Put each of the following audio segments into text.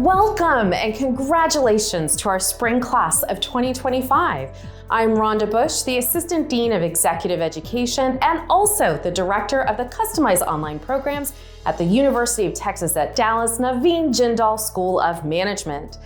Welcome and congratulations to our spring class of 2025. I'm Rhonda Bush, the Assistant Dean of Executive Education and also the Director of the Customized Online Programs at the University of Texas at Dallas Naveen Jindal School of Management.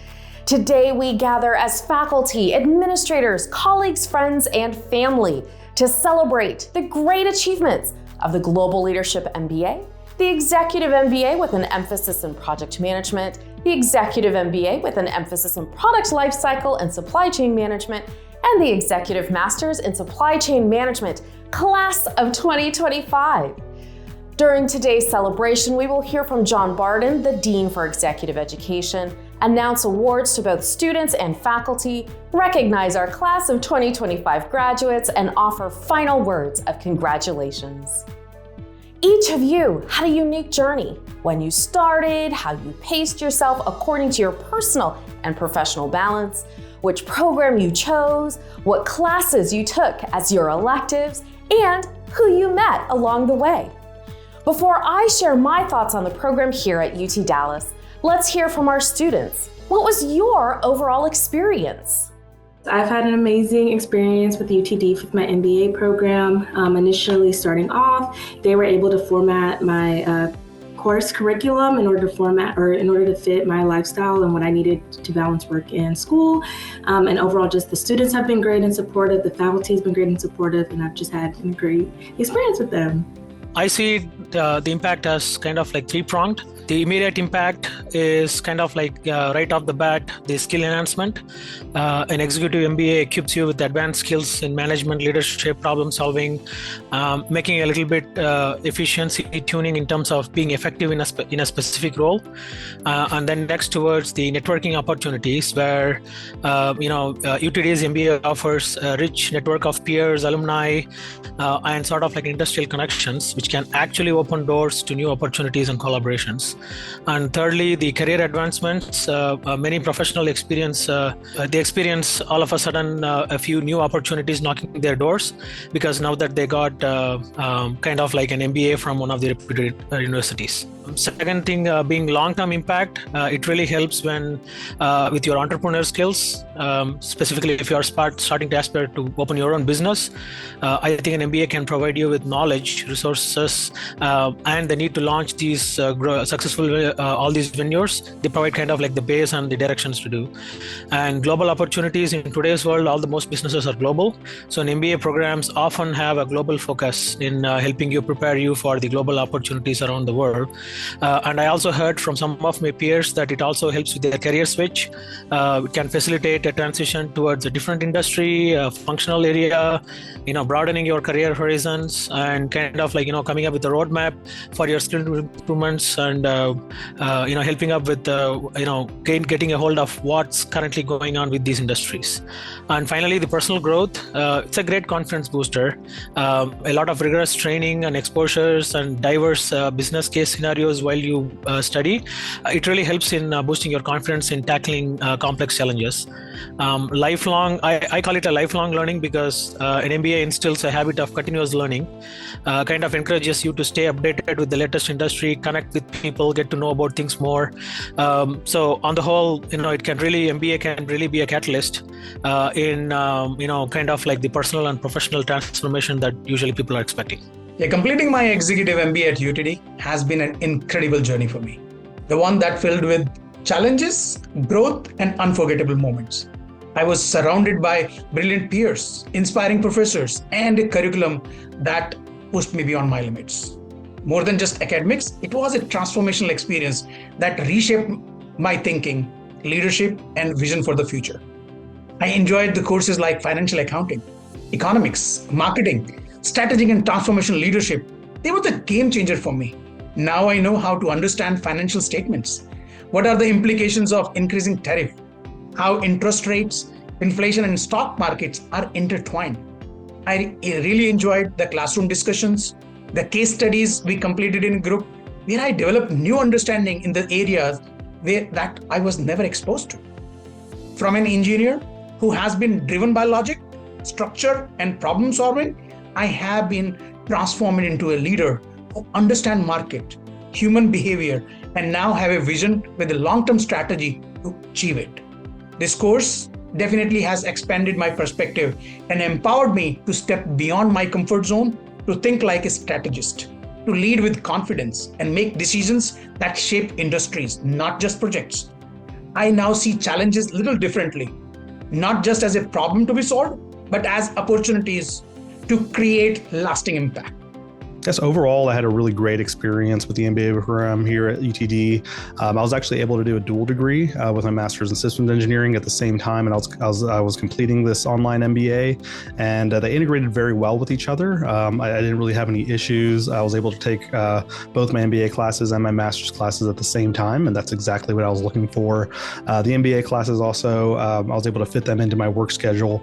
Today we gather as faculty, administrators, colleagues, friends, and family to celebrate the great achievements of the Global Leadership MBA, the Executive MBA with an emphasis in project management, the Executive MBA with an emphasis in product lifecycle and supply chain management, and the Executive Masters in Supply Chain Management, Class of 2025. During today's celebration, we will hear from John Barden, the Dean for Executive Education, announce awards to both students and faculty, recognize our Class of 2025 graduates, and offer final words of congratulations. Each of you had a unique journey. When you started, how you paced yourself according to your personal and professional balance, which program you chose, what classes you took as your electives, and who you met along the way. Before I share my thoughts on the program here at UT Dallas, let's hear from our students. What was your overall experience? I've had an amazing experience with UTD with my MBA program. Initially starting off, they were able to format my course curriculum in order to fit my lifestyle and what I needed to balance work and school. And overall, just the students have been great and supportive, the faculty has been great and supportive, and I've just had a great experience with them. I see the impact as kind of like three-pronged. The immediate impact is kind of like right off the bat, the skill enhancement. An executive MBA equips you with advanced skills in management, leadership, problem solving, making a little bit efficiency tuning in terms of being effective in a specific role. And then next towards the networking opportunities where, UTD's MBA offers a rich network of peers, alumni, and sort of like industrial connections, which can actually open doors to new opportunities and collaborations. And thirdly, the career advancements. Many professional experience, they experience all of a sudden a few new opportunities knocking their doors because now that they got kind of like an MBA from one of the reputed universities. Second thing being long-term impact, it really helps when with your entrepreneur skills, specifically if you are starting to aspire to open your own business. I think an MBA can provide you with knowledge, resources, and the need to launch these successful all these venues. They provide kind of like the base and the directions to do. And global opportunities in today's world, all the most businesses are global. So an MBA programs often have a global focus in helping you prepare you for the global opportunities around the world. And I also heard from some of my peers that it also helps with their career switch. It can facilitate a transition towards a different industry, a functional area, broadening your career horizons and kind of like, coming up with a roadmap for your skill improvements and, helping up with, getting a hold of what's currently going on with these industries. And finally, the personal growth. It's a great confidence booster. A lot of rigorous training and exposures and diverse business case scenarios while you study. It really helps in boosting your confidence in tackling complex challenges. Lifelong, I call it a lifelong learning because an MBA instills a habit of continuous learning, kind of encourages you to stay updated with the latest industry, connect with people, get to know about things more. So on the whole, MBA can really be a catalyst in, kind of like the personal and professional transformation that usually people are expecting. Yeah, completing my executive MBA at UTD has been an incredible journey for me. The one that filled with challenges, growth, and unforgettable moments. I was surrounded by brilliant peers, inspiring professors, and a curriculum that pushed me beyond my limits. More than just academics, it was a transformational experience that reshaped my thinking, leadership, and vision for the future. I enjoyed the courses like financial accounting, economics, marketing, strategic and transformational leadership. They were the game changer for me. Now I know how to understand financial statements. What are the implications of increasing tariff? How interest rates, inflation, and stock markets are intertwined. I really enjoyed the classroom discussions, the case studies we completed in group, where I developed new understanding in the areas that I was never exposed to. From an engineer who has been driven by logic, structure, and problem solving, I have been transformed into a leader who understands market, human behavior and now have a vision with a long-term strategy to achieve it. This course definitely has expanded my perspective and empowered me to step beyond my comfort zone, to think like a strategist, to lead with confidence and make decisions that shape industries, not just projects. I now see challenges a little differently, not just as a problem to be solved, but as opportunities to create lasting impact. Yes, overall, I had a really great experience with the MBA program here at UTD. I was actually able to do a dual degree with my master's in systems engineering at the same time, and I was completing this online MBA, and they integrated very well with each other. I didn't really have any issues. I was able to take both my MBA classes and my master's classes at the same time, and that's exactly what I was looking for. The MBA classes also, I was able to fit them into my work schedule,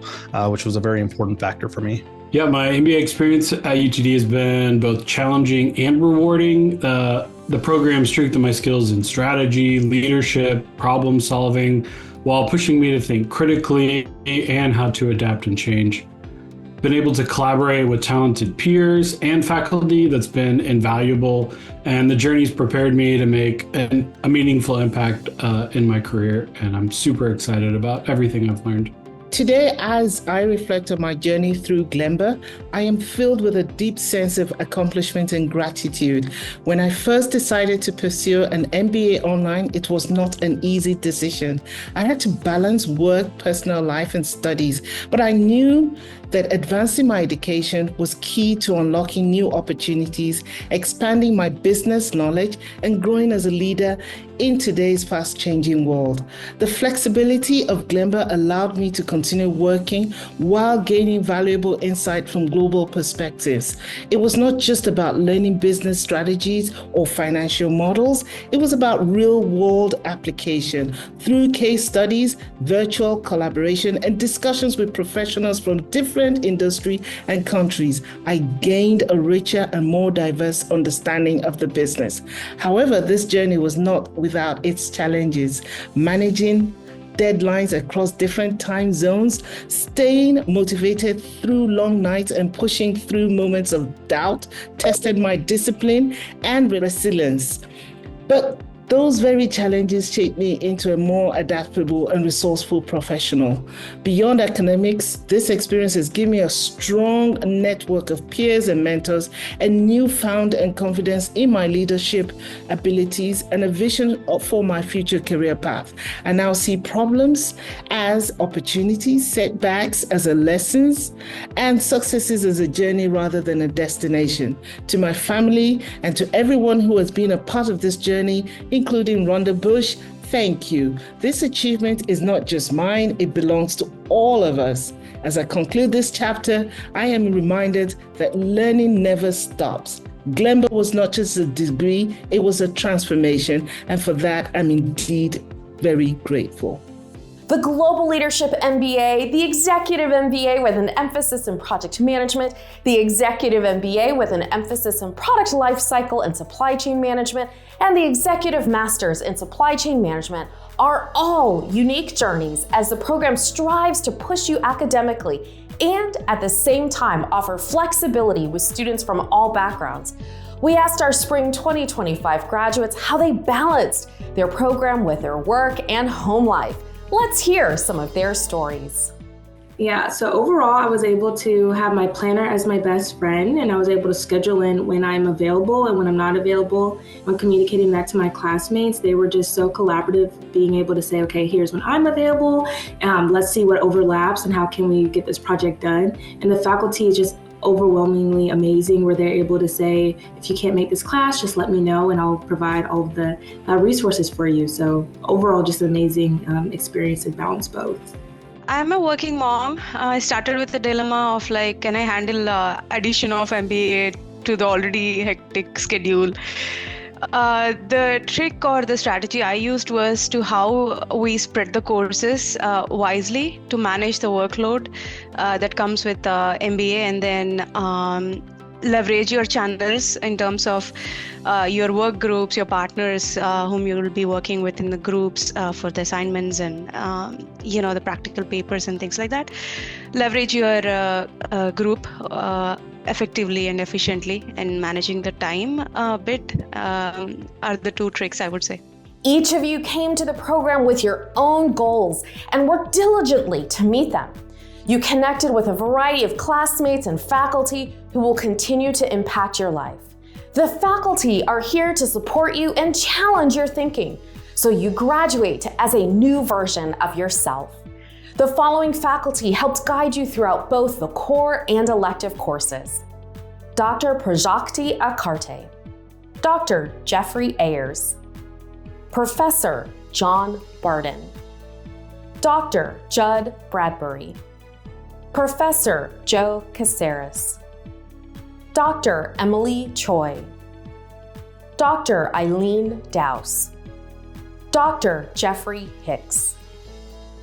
which was a very important factor for me. Yeah, my MBA experience at UTD has been both challenging and rewarding. The program strengthened my skills in strategy, leadership, problem solving, while pushing me to think critically and how to adapt and change. Been able to collaborate with talented peers and faculty that's been invaluable, and the journey's prepared me to make a meaningful impact in my career, and I'm super excited about everything I've learned. Today, as I reflect on my journey through Glenber, I am filled with a deep sense of accomplishment and gratitude. When I first decided to pursue an MBA online, it was not an easy decision. I had to balance work, personal life, and studies, but I knew that advancing my education was key to unlocking new opportunities, expanding my business knowledge, and growing as a leader in today's fast-changing world. The flexibility of Glenber allowed me to continue working while gaining valuable insight from global perspectives. It was not just about learning business strategies or financial models, it was about real-world application through case studies, virtual collaboration, and discussions with professionals from different industry and countries. I gained a richer and more diverse understanding of the business. However, this journey was not without its challenges. Managing deadlines across different time zones, staying motivated through long nights, and pushing through moments of doubt tested my discipline and resilience. But those very challenges shaped me into a more adaptable and resourceful professional. Beyond academics, this experience has given me a strong network of peers and mentors, and newfound confidence in my leadership abilities and a vision for my future career path. I now see problems as opportunities, setbacks as lessons, and successes as a journey rather than a destination. To my family and to everyone who has been a part of this journey, including Rhonda Bush, thank you. This achievement is not just mine, it belongs to all of us. As I conclude this chapter, I am reminded that learning never stops. Glenber was not just a degree, it was a transformation, and for that, I'm indeed very grateful. The Global Leadership MBA, the Executive MBA with an emphasis in project management, the Executive MBA with an emphasis in product lifecycle and supply chain management, and the Executive Masters in Supply Chain Management are all unique journeys as the program strives to push you academically and at the same time offer flexibility with students from all backgrounds. We asked our spring 2025 graduates how they balanced their program with their work and home life. Let's hear some of their stories. Yeah, so overall, I was able to have my planner as my best friend, and I was able to schedule in when I'm available and when I'm not available. When communicating that to my classmates, they were just so collaborative, being able to say, okay, here's when I'm available, let's see what overlaps and how can we get this project done. And the faculty is just overwhelmingly amazing, where they're able to say, if you can't make this class, just let me know and I'll provide all of the resources for you. So overall, just an amazing experience and balance both. I'm a working mom. I started with the dilemma of can I handle addition of MBA to the already hectic schedule? The trick or the strategy I used was to how we spread the courses wisely to manage the workload that comes with MBA, and then leverage your channels in terms of your work groups, your partners whom you will be working with in the groups for the assignments and the practical papers and things like that. Leverage your group effectively and efficiently, and managing the time a bit are the two tricks I would say. Each of you came to the program with your own goals and worked diligently to meet them. You connected with a variety of classmates and faculty who will continue to impact your life. The faculty are here to support you and challenge your thinking, so you graduate as a new version of yourself. The following faculty helped guide you throughout both the core and elective courses: Dr. Prajakti Akarte, Dr. Jeffrey Ayers, Professor John Barden, Dr. Judd Bradbury, Professor Joe Caceres, Dr. Emily Choi, Dr. Eileen Dowse, Dr. Jeffrey Hicks,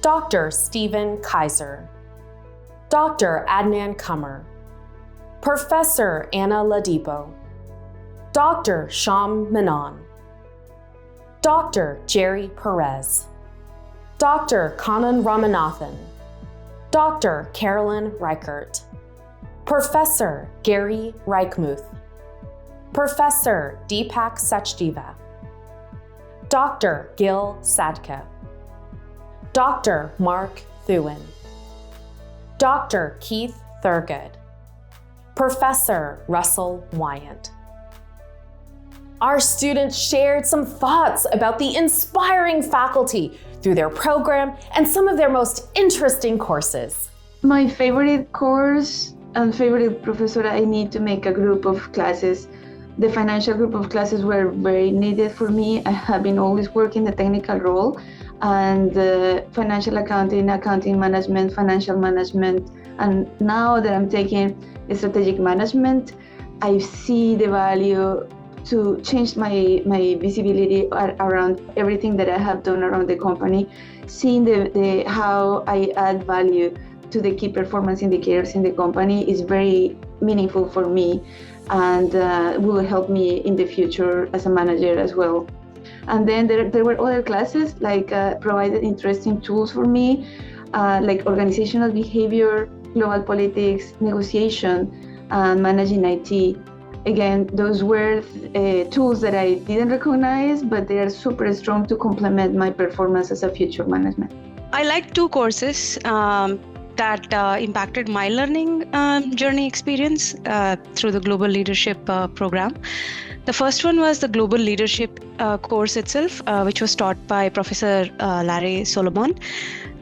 Dr. Stephen Kaiser, Dr. Adnan Kumar, Professor Anna Ladipo, Dr. Sham Menon, Dr. Jerry Perez, Dr. Kanan Ramanathan, Dr. Carolyn Reichert, Professor Gary Reichmuth, Professor Deepak Sachdeva, Dr. Gil Sadka, Dr. Mark Thuin, Dr. Keith Thurgood, Professor Russell Wyant. Our students shared some thoughts about the inspiring faculty through their program and some of their most interesting courses. My favorite course and favorite professor, I need to make a group of classes. The financial group of classes were very needed for me. I have been always working the technical role, and financial accounting, accounting management, financial management, and now that I'm taking strategic management, I see the value to change my visibility around everything that I have done around the company, seeing the how I add value to the key performance indicators in the company is very meaningful for me, and will help me in the future as a manager as well. And then there were other classes like provided interesting tools for me, like organizational behavior, global politics, negotiation, and managing IT. Again, those were tools that I didn't recognize, but they are super strong to complement my performance as a future management. I like two courses that impacted my learning journey experience through the Global Leadership program. The first one was the Global Leadership course itself, which was taught by Professor Larry Solomon.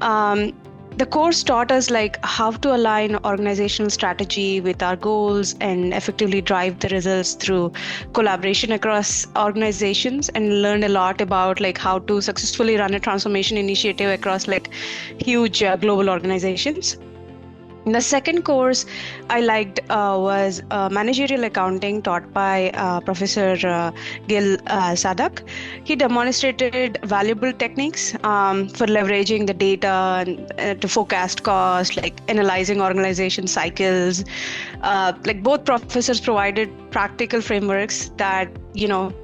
The course taught us how to align organizational strategy with our goals and effectively drive the results through collaboration across organizations, and learned a lot about how to successfully run a transformation initiative across huge global organizations. The second course I liked was managerial accounting, taught by Professor Gil Sadak. He demonstrated valuable techniques for leveraging the data and to forecast cost, analyzing organization cycles. Both professors provided practical frameworks that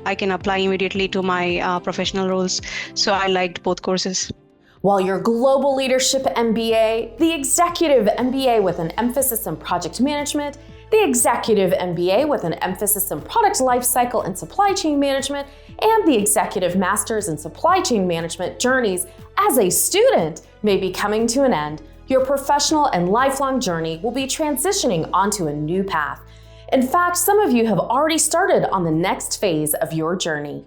I can apply immediately to my professional roles. So I liked both courses. While your Global Leadership MBA, the Executive MBA with an emphasis in project management, the Executive MBA with an emphasis in product lifecycle and supply chain management, and the Executive Masters in Supply Chain Management journeys as a student may be coming to an end, your professional and lifelong journey will be transitioning onto a new path. In fact, some of you have already started on the next phase of your journey.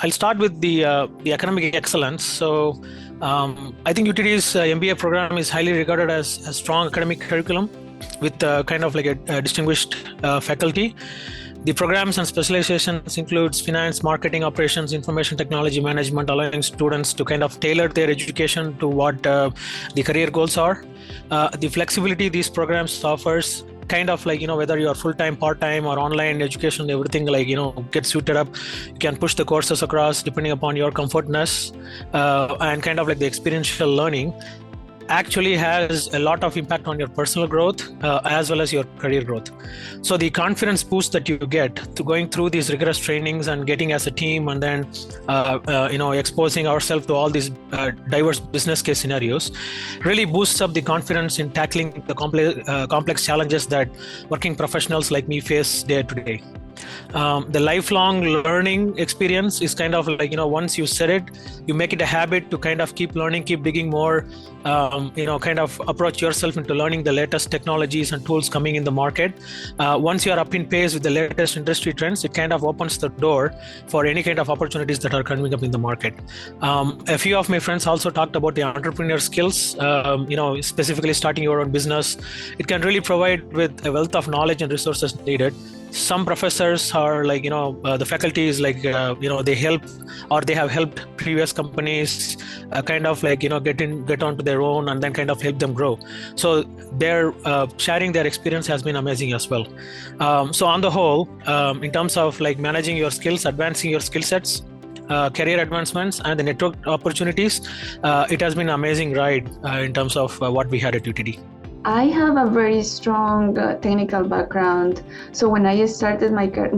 I'll start with the academic excellence. So I think UTD's MBA program is highly regarded as a strong academic curriculum with a distinguished faculty. The programs and specializations includes finance, marketing, operations, information technology management, allowing students to tailor their education to what the career goals are. The flexibility these programs offers, whether you're full-time, part-time, or online education, everything gets suited up. You can push the courses across depending upon your comfortness and the experiential learning. actually has a lot of impact on your personal growth as well as your career growth. So the confidence boost that you get to going through these rigorous trainings and getting as a team, and then exposing ourselves to all these diverse business case scenarios really boosts up the confidence in tackling the complex challenges that working professionals like me face day to day. The lifelong learning experience is kind of like, once you set it, you make it a habit to kind of keep learning, keep digging more, kind of approach yourself into learning the latest technologies and tools coming in the market. Once you are up in pace with the latest industry trends, it kind of opens the door for any kind of opportunities that are coming up in the market. A few of my friends also talked about the entrepreneur skills, specifically starting your own business. It can really provide with a wealth of knowledge and resources needed. Some professors are like, the faculty is like, they help, or they have helped previous companies kind of like, get onto their own and then kind of help them grow. So their sharing their experience has been amazing as well. So on the whole, in terms of like managing your skills, advancing your skill sets, career advancements, and the network opportunities, it has been an amazing ride in terms of what we had at UTD. I have a very strong technical background. So when I started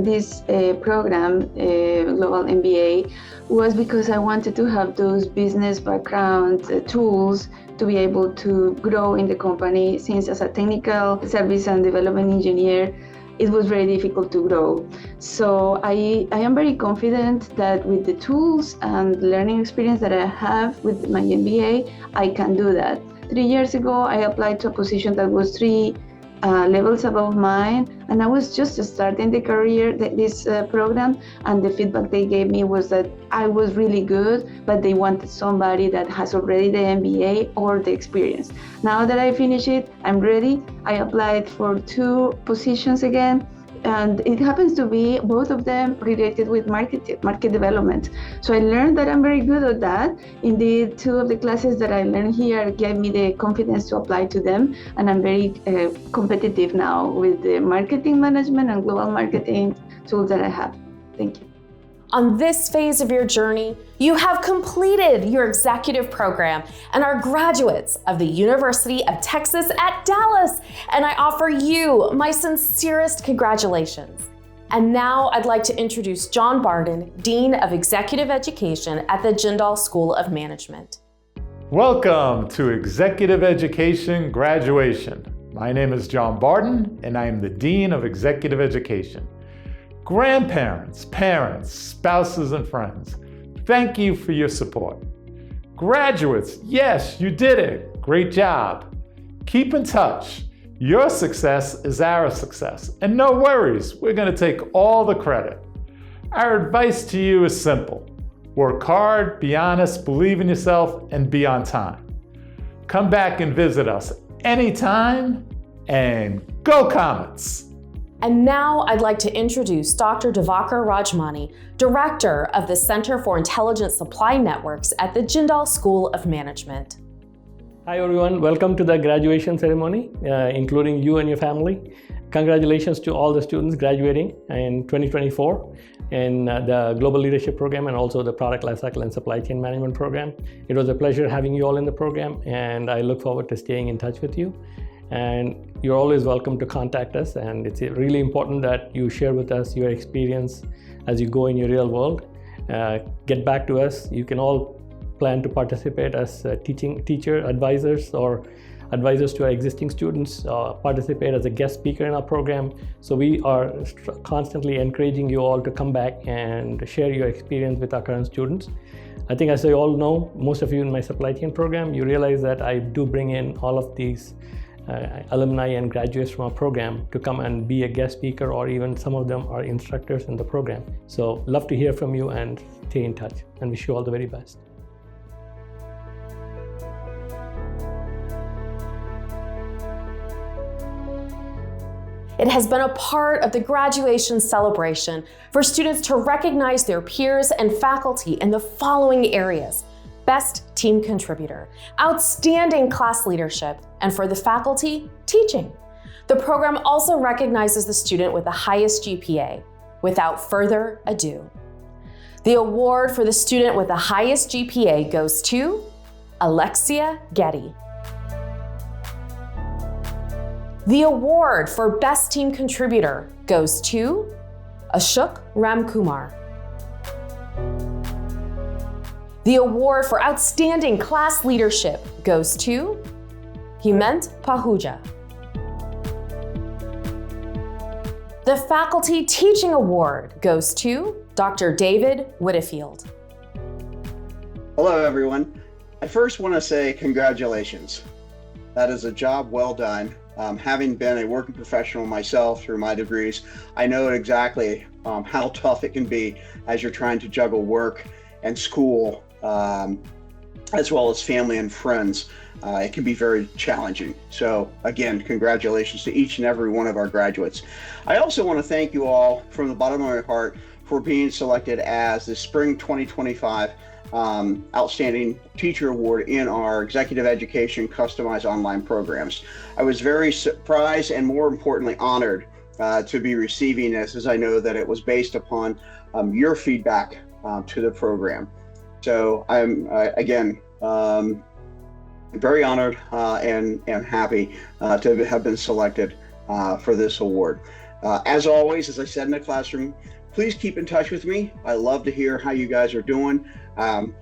this program, Global MBA, was because I wanted to have those business background tools to be able to grow in the company, since as a technical service and development engineer, it was very difficult to grow. So I am very confident that with the tools and learning experience that I have with my MBA, I can do that. 3 years ago, I applied to a position that was 3 levels above mine, and I was just starting the career, this program, and the feedback they gave me was that I was really good, but they wanted somebody that has already the MBA or the experience. Now that I finished it, I'm ready. I applied for 2 positions again, and it happens to be both of them related with market development. So I learned that I'm very good at that. Indeed, 2 of the classes that I learned here gave me the confidence to apply to them, and I'm very competitive now with the marketing management and global marketing tools that I have. Thank you. On this phase of your journey, you have completed your executive program and are graduates of the University of Texas at Dallas, and I offer you my sincerest congratulations. And now I'd like to introduce John Barden, Dean of Executive Education at the Jindal School of Management. Welcome to Executive Education Graduation. My name is John Barden, and I am the Dean of Executive Education. Grandparents, parents, spouses, and friends, thank you for your support. Graduates, yes, you did it. Great job. Keep in touch. Your success is our success. And no worries, we're going to take all the credit. Our advice to you is simple. Work hard, be honest, believe in yourself, and be on time. Come back and visit us anytime, and go Comets! And now I'd like to introduce Dr. Divakar Rajmani, Director of the Center for Intelligent Supply Networks at the Jindal School of Management. Hi everyone, welcome to the graduation ceremony, including you and your family. Congratulations to all the students graduating in 2024 in the Global Leadership Program and also the Product Lifecycle and Supply Chain Management Program. It was a pleasure having you all in the program, and I look forward to staying in touch with you. And you're always welcome to contact us, and it's really important that you share with us your experience as you go in your real world. Get back to us. You can all plan to participate as teacher advisors or advisors to our existing students, participate as a guest speaker in our program. So we are constantly encouraging you all to come back and share your experience with our current students. I think, as you all know, most of you in my supply chain program, you realize that I do bring in all of these alumni and graduates from our program to come and be a guest speaker, or even some of them are instructors in the program. So love to hear from you and stay in touch, and wish you all the very best. It has been a part of the graduation celebration for students to recognize their peers and faculty in the following areas: Best Team Contributor, Outstanding Class Leadership, and for the faculty, Teaching. The program also recognizes the student with the highest GPA. Without further ado, the award for the student with the highest GPA goes to Alexia Getty. The award for Best Team Contributor goes to Ashok Ramkumar. The award for Outstanding Class Leadership goes to Hement Pahuja. The Faculty Teaching Award goes to Dr. David Whittefield. Hello, everyone. I first want to say congratulations. That is a job well done. Having been a working professional myself through my degrees, I know exactly how tough it can be as you're trying to juggle work and school, as well as family and friends. It can be very challenging. So again, congratulations to each and every one of our graduates. I also want to thank you all from the bottom of my heart for being selected as the Spring 2025 Outstanding Teacher Award in our Executive Education Customized Online programs. I was very surprised and, more importantly, honored to be receiving this, as I know that it was based upon your feedback to the program. So I'm, again, very honored and happy to have been selected for this award. As always, as I said in the classroom, please keep in touch with me. I love to hear how you guys are doing and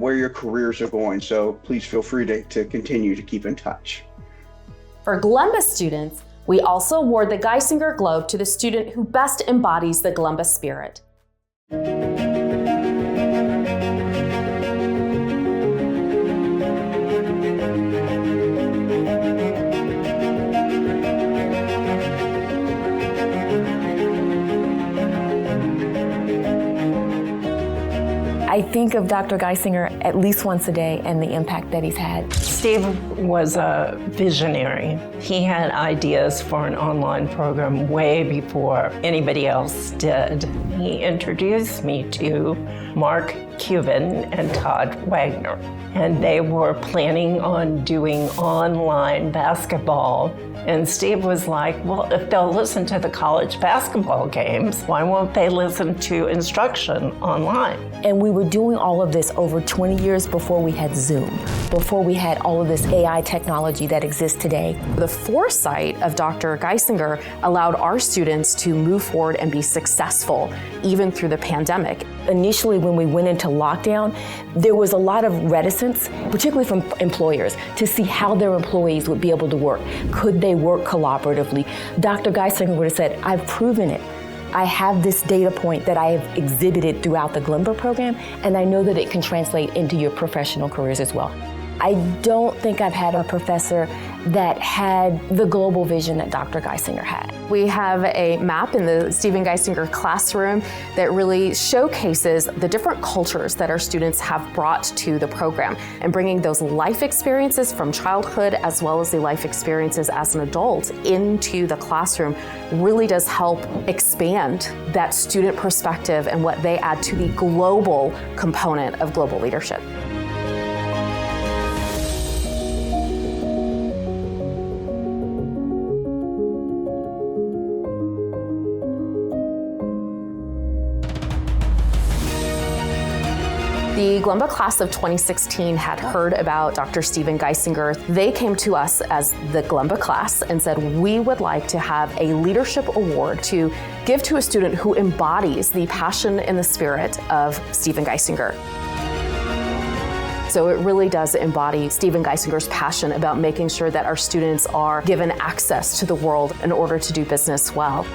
where your careers are going. So please feel free to continue to keep in touch. For Glumba students, we also award the Geisinger Globe to the student who best embodies the Glumba spirit. I think of Dr. Geisinger at least once a day and the impact that he's had. Steve was a visionary. He had ideas for an online program way before anybody else did. He introduced me to Mark Cuban and Todd Wagner, and they were planning on doing online basketball. And Steve was like, well, if they'll listen to the college basketball games, why won't they listen to instruction online? And we were doing all of this over 20 years before we had Zoom, before we had all of this AI technology that exists today. The foresight of Dr. Geisinger allowed our students to move forward and be successful, even through the pandemic. Initially, when we went into lockdown, there was a lot of reticence, particularly from employers, to see how their employees would be able to work. Could they work collaboratively? Dr. Geisinger would have said, I've proven it. I have this data point that I have exhibited throughout the Glumba program, and I know that it can translate into your professional careers as well. I don't think I've had a professor that had the global vision that Dr. Geisinger had. We have a map in the Stephen Geisinger classroom that really showcases the different cultures that our students have brought to the program, and bringing those life experiences from childhood as well as the life experiences as an adult into the classroom really does help expand that student perspective and what they add to the global component of global leadership. The Glumba class of 2016 had heard about Dr. Stephen Geisinger. They came to us as the Glumba class and said, we would like to have a leadership award to give to a student who embodies the passion and the spirit of Stephen Geisinger. So it really does embody Stephen Geisinger's passion about making sure that our students are given access to the world in order to do business well.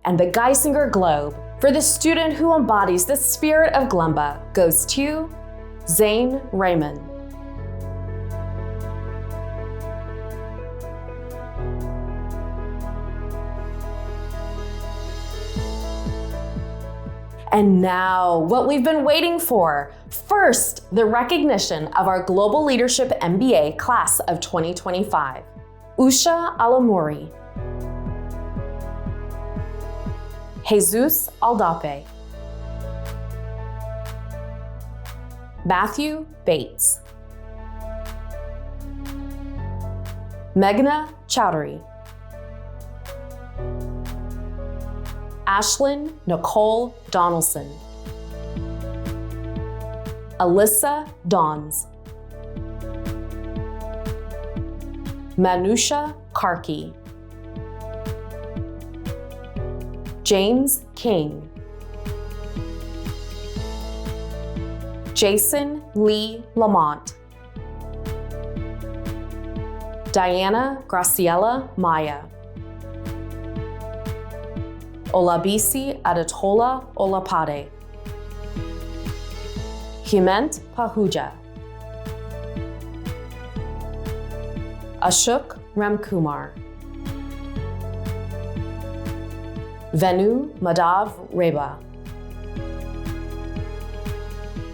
And the Geisinger Globe for the student who embodies the spirit of Glumba goes to Zane Raymond. And now, what we've been waiting for. First, the recognition of our Global Leadership MBA class of 2025. Usha Alamuri. Jesus Aldape. Matthew Bates. Meghna Chowdhury. Ashlyn Nicole Donaldson, Alyssa Dons, Manusha Karki, James King, Jason Lee Lamont, Diana Graciela Maya, Olabisi Adetola Olapade, Himent Pahuja, Ashok Ramkumar, Venu Madhav Reba,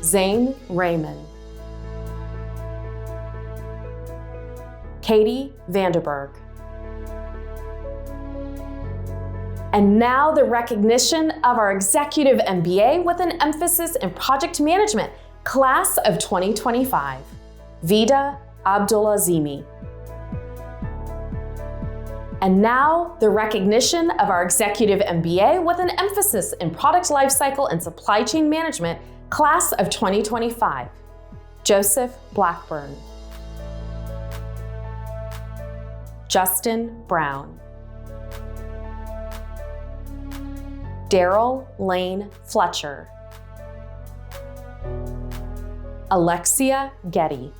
Zane Raymond, Katie Vanderberg. And now the recognition of our Executive MBA with an emphasis in Project Management, Class of 2025, Vida Abdulazimi. And now the recognition of our Executive MBA with an emphasis in Product Lifecycle and Supply Chain Management, Class of 2025, Joseph Blackburn, Justin Brown, Daryl Lane Fletcher, Alexia Getty,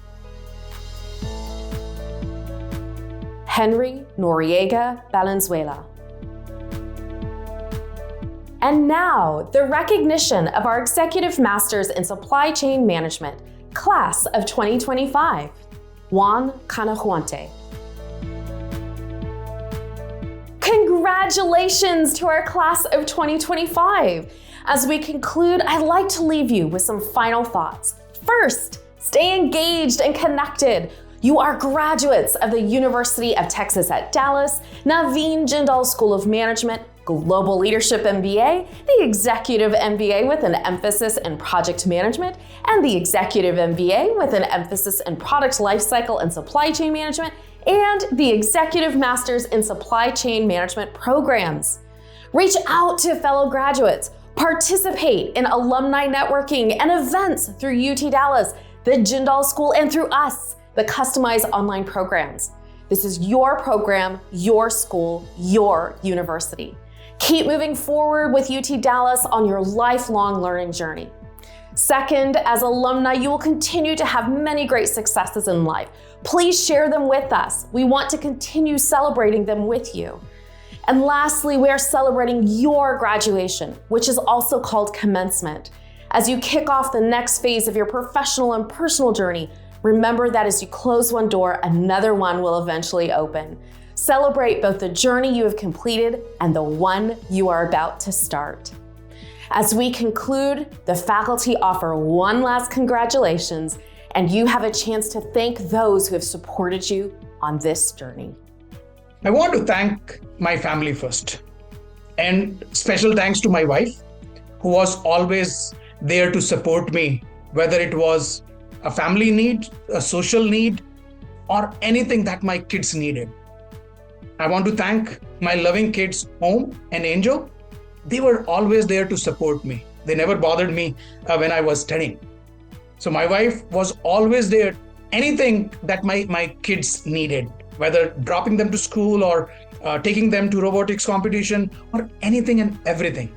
Henry Noriega Valenzuela. And now, the recognition of our Executive Masters in Supply Chain Management, Class of 2025, Juan Canajuante. Congratulations to our Class of 2025. As we conclude, I'd like to leave you with some final thoughts. First, stay engaged and connected. You are graduates of the University of Texas at Dallas, Naveen Jindal School of Management, Global Leadership MBA, the Executive MBA with an emphasis in Project Management, and the Executive MBA with an emphasis in Product Lifecycle and Supply Chain Management, and the Executive Masters in Supply Chain Management programs. Reach out to fellow graduates, participate in alumni networking and events through UT Dallas, the Jindal School, and through us, the Customized Online Programs. This is your program, your school, your university. Keep moving forward with UT Dallas on your lifelong learning journey. Second, as alumni, you will continue to have many great successes in life. Please share them with us. We want to continue celebrating them with you. And lastly, we are celebrating your graduation, which is also called commencement. As you kick off the next phase of your professional and personal journey, remember that as you close one door, another one will eventually open. Celebrate both the journey you have completed and the one you are about to start. As we conclude, the faculty offer one last congratulations, and you have a chance to thank those who have supported you on this journey. I want to thank my family first, and special thanks to my wife, who was always there to support me, whether it was a family need, a social need, or anything that my kids needed. I want to thank my loving kids, Home and Angel. They were always there to support me. They never bothered me when I was studying. So my wife was always there, anything that my kids needed, whether dropping them to school or taking them to robotics competition or anything and everything.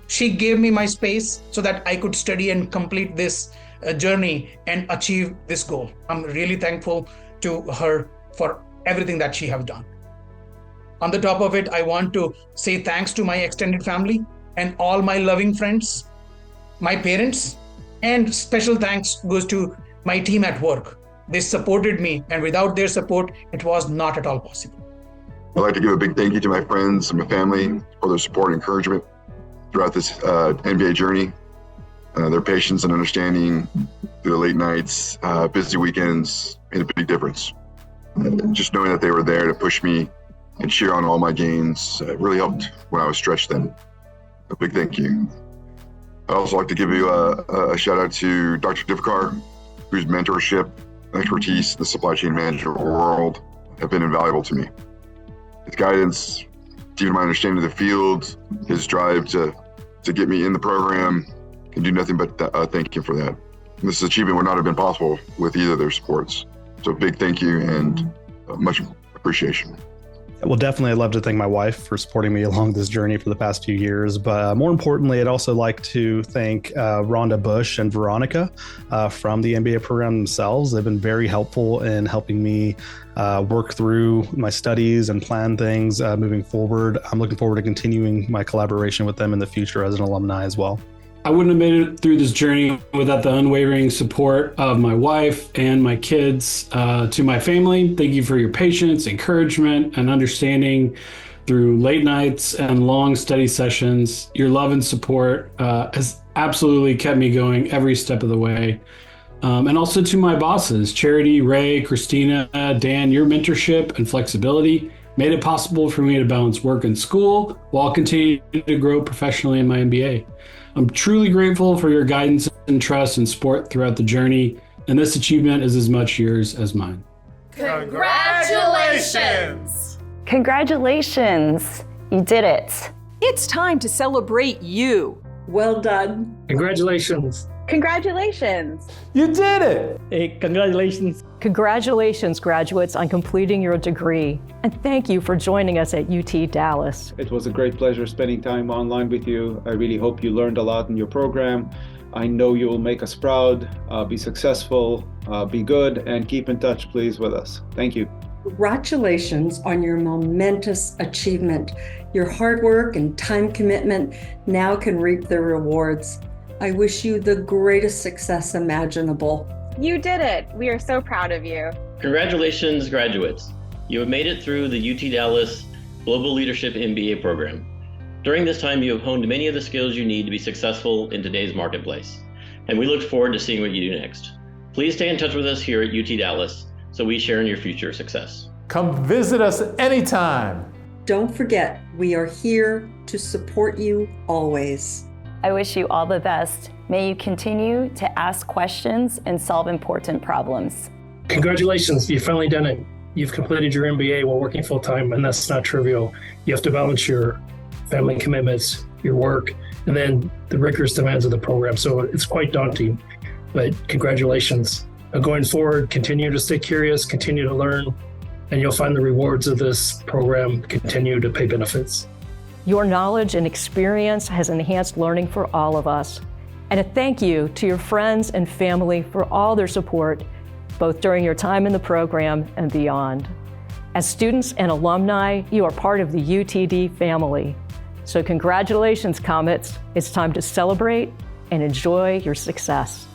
She gave me my space so that I could study and complete this journey and achieve this goal. I'm really thankful to her for everything that she has done. On the top of it, I want to say thanks to my extended family and all my loving friends, my parents, and special thanks goes to my team at work. They supported me, and without their support, it was not at all possible. I'd like to give a big thank you to my friends and my family for their support and encouragement throughout this MBA journey. Their patience and understanding through the late nights, busy weekends made a big difference. Just knowing that they were there to push me and cheer on all my gains really helped when I was stretched then. A big thank you. I'd also like to give you a shout out to Dr. Divkar, whose mentorship and expertise in the supply chain management world have been invaluable to me. His guidance deepened my understanding of the field. His drive to get me in the program, can do nothing but thank him for that. And this achievement would not have been possible with either of their supports. So big thank you and much appreciation. Well, definitely, I'd love to thank my wife for supporting me along this journey for the past few years. But more importantly, I'd also like to thank Rhonda Bush and Veronica from the MBA program themselves. They've been very helpful in helping me work through my studies and plan things moving forward. I'm looking forward to continuing my collaboration with them in the future as an alumni as well. I wouldn't have made it through this journey without the unwavering support of my wife and my kids. To my family, thank you for your patience, encouragement, and understanding through late nights and long study sessions. Your love and support has absolutely kept me going every step of the way. And also to my bosses, Charity, Ray, Christina, Dan, your mentorship and flexibility made it possible for me to balance work and school while continuing to grow professionally in my MBA. I'm truly grateful for your guidance and trust and support throughout the journey, and this achievement is as much yours as mine. Congratulations! Congratulations! You did it. It's time to celebrate you. Well done. Congratulations. Congratulations. You did it. Hey, congratulations. Congratulations, graduates, on completing your degree. And thank you for joining us at UT Dallas. It was a great pleasure spending time online with you. I really hope you learned a lot in your program. I know you will make us proud, be successful, be good, and keep in touch, please, with us. Thank you. Congratulations on your momentous achievement. Your hard work and time commitment now can reap the rewards. I wish you the greatest success imaginable. You did it. We are so proud of you. Congratulations, graduates. You have made it through the UT Dallas Global Leadership MBA program. During this time, you have honed many of the skills you need to be successful in today's marketplace, and we look forward to seeing what you do next. Please stay in touch with us here at UT Dallas so we share in your future success. Come visit us anytime. Don't forget, we are here to support you always. I wish you all the best. May you continue to ask questions and solve important problems. Congratulations, you've finally done it. You've completed your MBA while working full-time, and that's not trivial. You have to balance your family commitments, your work, and then the rigorous demands of the program. So it's quite daunting, but congratulations. Going forward, continue to stay curious, continue to learn, and you'll find the rewards of this program continue to pay benefits. Your knowledge and experience has enhanced learning for all of us. And a thank you to your friends and family for all their support, both during your time in the program and beyond. As students and alumni, you are part of the UTD family. So congratulations, Comets. It's time to celebrate and enjoy your success.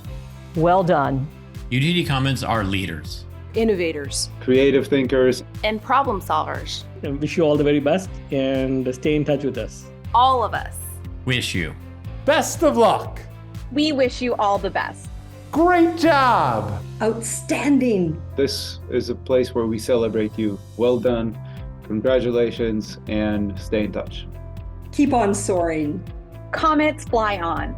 Well done. UTD Comets are leaders, innovators, creative thinkers, and problem solvers. I wish you all the very best and stay in touch with us. All of us. Wish you best of luck. We wish you all the best. Great job. Outstanding. This is a place where we celebrate you. Well done. Congratulations, and stay in touch. Keep on soaring. Comets fly on.